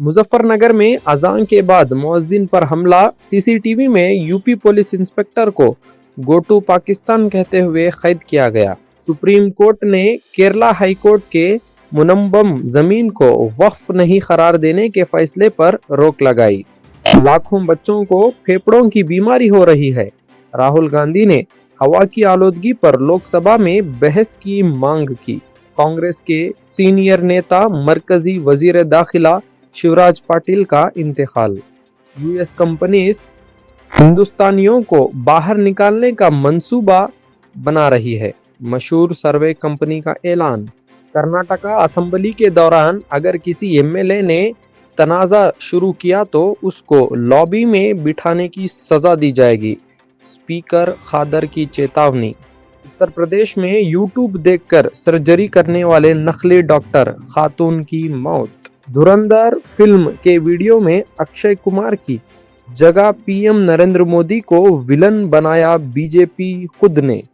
मुजफ्फर नगर में अजान के बाद मुअज्जिन पर हमला, सीसीटीवी में यूपी पुलिस इंस्पेक्टर को गो टू पाकिस्तान कहते हुए कैद किया गया। सुप्रीम कोर्ट ने केरला हाई कोर्ट के मुनम्बम जमीन को वक्फ नहीं करार देने के फैसले पर रोक लगाई। लाखों बच्चों को फेफड़ों की बीमारी हो रही है। राहुल गांधी ने हवा की आलूदगी पर लोकसभा में बहस की मांग की। कांग्रेस के सीनियर नेता मरकजी वजीर दाखिला शिवराज पाटिल का इंतकाल। यूएस कंपनीज हिंदुस्तानियों को बाहर निकालने का मंसूबा बना रही है। मशहूर सर्वे कंपनी का ऐलान। कर्नाटका असेंबली के दौरान अगर किसी एमएलए ने तनाज़ा शुरू किया तो उसको लॉबी में बिठाने की सजा दी जाएगी। स्पीकर खादर की चेतावनी। उत्तर प्रदेश में यूट्यूब देखकर सर्जरी करने वाले नकली डॉक्टर, खातून की मौत। धुरंधर फिल्म के वीडियो में अक्षय कुमार की जगह पीएम नरेंद्र मोदी को विलन बनाया बीजेपी खुद ने।